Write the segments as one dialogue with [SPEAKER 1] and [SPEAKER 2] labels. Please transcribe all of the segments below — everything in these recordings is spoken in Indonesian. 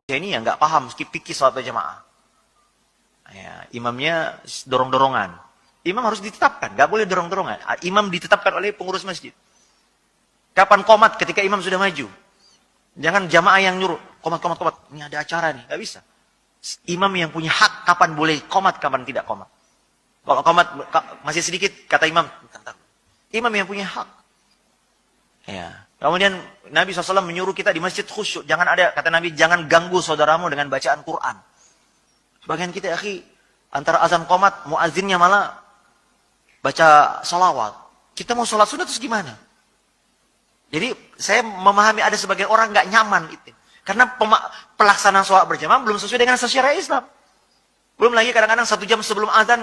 [SPEAKER 1] ini ya nggak paham fikih salat berjamaah. Ya, imamnya dorong-dorongan. Imam harus ditetapkan, nggak boleh dorong-dorongan. Imam ditetapkan oleh pengurus masjid. Kapan komat? Ketika imam sudah maju. Jangan jamaah yang nyuruh, komat. Ini ada acara nih, nggak bisa. Imam yang punya hak kapan boleh komat, kapan tidak komat. Kalau komat masih sedikit, kata imam, imam yang punya hak. Ya. Kemudian Nabi SAW menyuruh kita di masjid khusyuk. Jangan ada, kata Nabi, jangan ganggu saudaramu dengan bacaan Quran. Sebagian kita, akhi, antara azan qomat, muazzinnya malah baca salawat. Kita mau sholat sunat terus gimana? Jadi saya memahami ada sebagian orang nggak nyaman itu. Karena pelaksanaan sholat berjamaah belum sesuai dengan syariat Islam. Belum lagi kadang-kadang 1 jam sebelum azan,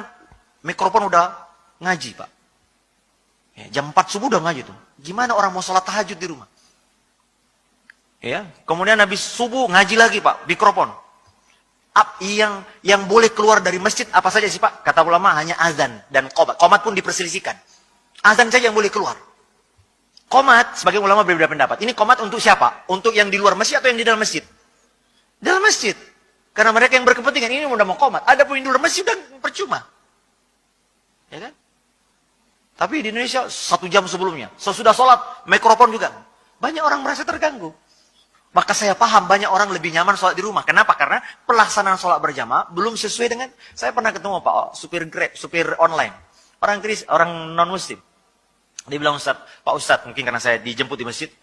[SPEAKER 1] mikrofon udah ngaji, Pak. Ya, jam 4 subuh udah ngaji tuh. Gimana orang mau sholat tahajud di rumah? Ya, kemudian habis subuh ngaji lagi, Pak, mikrofon. Yang boleh keluar dari masjid apa saja sih, Pak? Kata ulama hanya azan dan qomat. Qomat pun diperselisihkan. Azan saja yang boleh keluar. Qomat, sebagai ulama berbeda pendapat. Ini qomat untuk siapa? Untuk yang di luar masjid atau yang di dalam masjid? Dalam masjid. Karena mereka yang berkepentingan ini udah mau qomat. Ada pun yang di luar masjid dan percuma. Ya kan? Tapi di Indonesia 1 jam sebelumnya. Sesudah sholat, mikrofon juga. Banyak orang merasa terganggu. Maka saya paham banyak orang lebih nyaman sholat di rumah. Kenapa? Karena pelaksanaan sholat berjamaah belum sesuai dengan... Saya pernah ketemu Pak, supir Grab, supir online. Orang non-muslim. Dia bilang, Pak Ustadz, mungkin karena saya dijemput di masjid.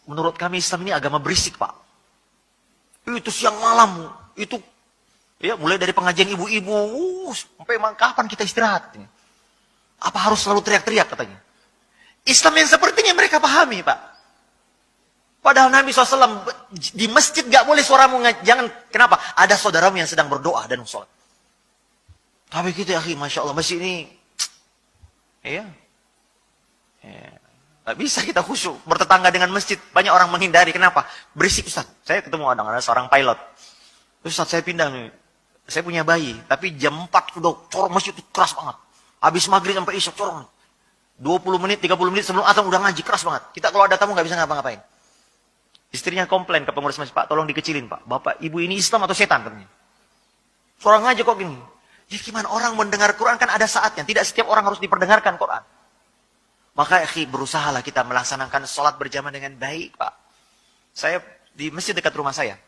[SPEAKER 1] Menurut kami Islam ini agama berisik, Pak. Itu siang malam. Itu ya mulai dari pengajian ibu-ibu. Sampai kapan kita istirahat? Apa harus selalu teriak-teriak katanya? Islam yang sepertinya mereka pahami, Pak. Padahal Nabi SAW di masjid gak boleh suaramu jangan. Kenapa? Ada saudaramu yang sedang berdoa dan sholat. Tapi kita, akhi, Masya Allah, masjid ini, ya, gak bisa kita khusyuk. Bertetangga dengan masjid, banyak orang menghindari. Kenapa? Berisik, Ustaz. Saya ketemu ada seorang pilot. Ustaz, saya pindah nih. Saya punya bayi, tapi jam 4 udah corong masjid itu keras banget. Habis maghrib sampai isya corong. 20 menit, 30 menit sebelum azan udah ngaji, keras banget. Kita kalau ada tamu gak bisa ngapa-ngapain. Istrinya komplain ke pengurus masjid, Pak, tolong dikecilin, Pak. Bapak, ibu ini Islam atau setan, katanya. Suara ngaji kok gini. Ya gimana orang mendengar Quran kan ada saatnya. Tidak setiap orang harus diperdengarkan Quran. Maka berusahalah kita melaksanakan sholat berjamaah dengan baik, Pak. Saya di masjid dekat rumah saya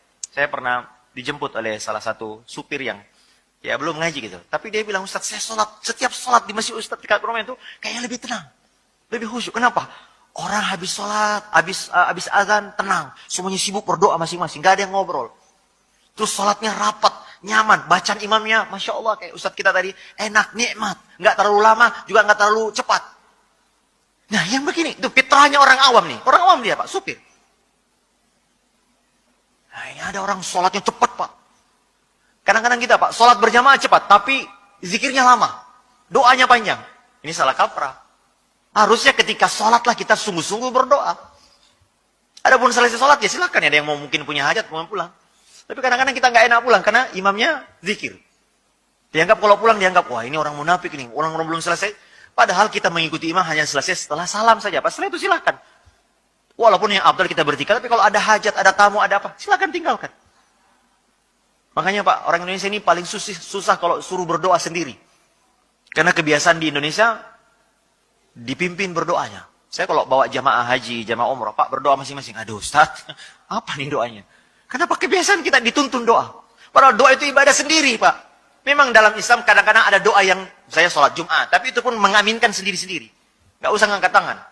[SPEAKER 1] pernah dijemput oleh salah satu supir yang ya belum ngaji gitu. Tapi dia bilang, Ustaz, saya setiap sholat di masjid Ustaz dekat rumah itu kayaknya lebih tenang. Lebih khusyuk. Kenapa? Orang habis sholat, habis azan, tenang. Semuanya sibuk berdoa masing-masing. Gak ada yang ngobrol. Terus sholatnya rapat, nyaman. Bacaan imamnya, Masya Allah, kayak Ustadz kita tadi, enak, nikmat. Gak terlalu lama, juga gak terlalu cepat. Nah, yang begini, itu fitrahnya orang awam nih. Orang awam dia, Pak, supir. Nah, ini ada orang sholatnya cepat, Pak. Kadang-kadang kita, Pak, sholat berjamaah cepat, tapi zikirnya lama. Doanya panjang. Ini salah kaprah. Harusnya ketika sholatlah kita sungguh-sungguh berdoa. Adapun selesai sholat, ya silakan ya. Ada yang mau mungkin punya hajat, mau pulang. Tapi kadang-kadang kita nggak enak pulang, karena imamnya zikir. Dianggap kalau pulang, dianggap, wah ini orang munafik ini. Orang-orang belum selesai. Padahal kita mengikuti imam hanya selesai setelah salam saja. Pas setelah itu silakan. Walaupun yang abdal kita berzikir, tapi kalau ada hajat, ada tamu, ada apa, silakan tinggalkan. Makanya Pak, orang Indonesia ini paling susah kalau suruh berdoa sendiri. Karena kebiasaan di Indonesia, dipimpin berdoanya. Saya kalau bawa jamaah haji, jamaah umrah, Pak berdoa masing-masing. Aduh Ustaz, apa nih doanya? Kenapa kebiasaan kita dituntun doa? Padahal doa itu ibadah sendiri, Pak. Memang dalam Islam kadang-kadang ada doa yang, saya sholat Jumat, tapi itu pun mengaminkan sendiri-sendiri. Gak usah ngangkat tangan.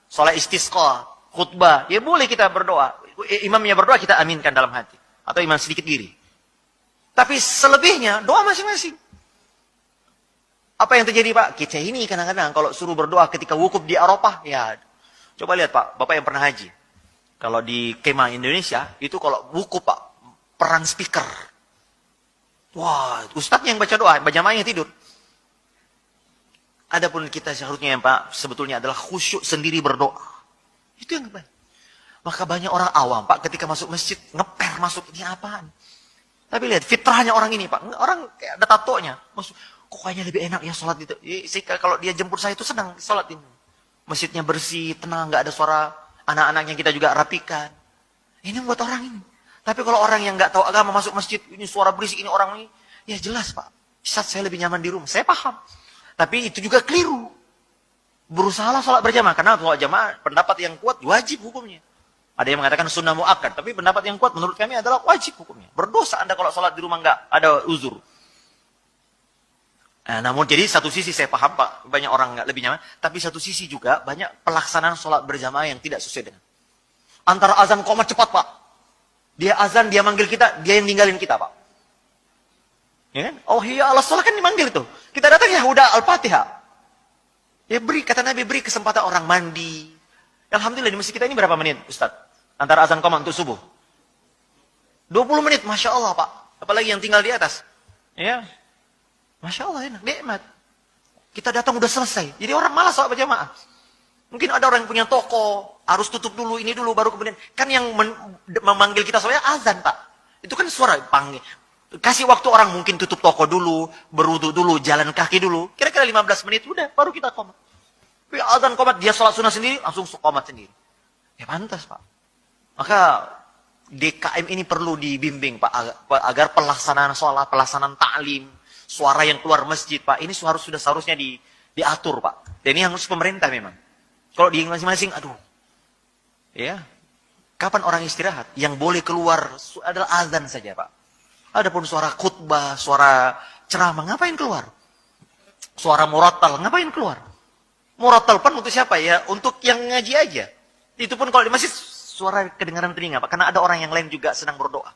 [SPEAKER 1] Sholat istisqa, khutbah, ya boleh kita berdoa. Imamnya berdoa, kita aminkan dalam hati. Atau imam sedikit diri. Tapi selebihnya, doa masing-masing. Apa yang terjadi, Pak? Kita ini kadang-kadang kalau suruh berdoa ketika wukuf di Arafah, ya coba lihat, Pak, Bapak yang pernah haji. Kalau di kemah Indonesia, itu kalau wukuf, Pak, perang speaker. Wah, ustadznya yang baca doa, jamaahnya tidur. Adapun kita seharusnya, Pak, sebetulnya adalah khusyuk sendiri berdoa. Itu yang baik. Maka banyak orang awam, Pak, ketika masuk masjid, ngeper masuk, ini apaan? Tapi lihat, fitrahnya orang ini, Pak. Orang kayak ada tatonya. Kok kayaknya lebih enak ya sholat itu. Kalau dia jemput saya itu senang sholat ini. Masjidnya bersih, tenang, nggak ada suara anak-anaknya, kita juga rapikan. Ini buat orang ini. Tapi kalau orang yang nggak tahu agama masuk masjid, ini suara berisik, ini orang ini, ya jelas Pak. Saat saya lebih nyaman di rumah, saya paham. Tapi itu juga keliru. Berusahalah sholat berjamaah, karena sholat jamaah pendapat yang kuat wajib hukumnya. Ada yang mengatakan sunnah muakkad, tapi pendapat yang kuat menurut kami adalah wajib hukumnya. Berdosa Anda kalau sholat di rumah nggak ada uzur. Nah, namun jadi satu sisi saya paham Pak, banyak orang nggak lebih nyaman, tapi satu sisi juga banyak pelaksanaan sholat berjamaah yang tidak sesuai dengan. Antara azan qomat cepat Pak. Dia azan, dia manggil kita, dia yang ninggalin kita Pak. Ya kan? Oh iya, Allah sholat kan dimanggil tuh. Kita datang ya udah Al-Fatihah. Ya beri, kata Nabi, beri kesempatan orang mandi. Alhamdulillah di masjid kita ini berapa menit Ustaz? Antara azan qomat untuk subuh. 20 menit, Masya Allah Pak. Apalagi yang tinggal di atas. Ya, Masya Allah enak, nikmat. Kita datang udah selesai. Jadi orang malas sholat berjamaah. Mungkin ada orang yang punya toko, harus tutup dulu, ini dulu, baru kemudian. Kan yang memanggil kita soalnya azan Pak. Itu kan suara panggil. Kasih waktu orang mungkin tutup toko dulu, berwudu dulu, jalan kaki dulu. Kira-kira 15 menit, udah, baru kita qomat. Tapi azan qomat, dia sholat sunnah sendiri, langsung qomat sendiri. Ya pantas Pak. Maka DKM ini perlu dibimbing Pak, agar pelaksanaan sholat, pelaksanaan ta'lim, suara yang keluar masjid Pak, ini sudah seharusnya diatur Pak. Dan ini harus pemerintah memang. Kalau di masing-masing, aduh. Ya. Kapan orang istirahat? Yang boleh keluar adalah azan saja Pak. Adapun suara khutbah, suara ceramah, ngapain keluar? Suara murattal, ngapain keluar? Murattal pun untuk siapa ya? Untuk yang ngaji aja. Itu pun kalau di masjid, suara kedengaran telinga Pak. Karena ada orang yang lain juga sedang berdoa.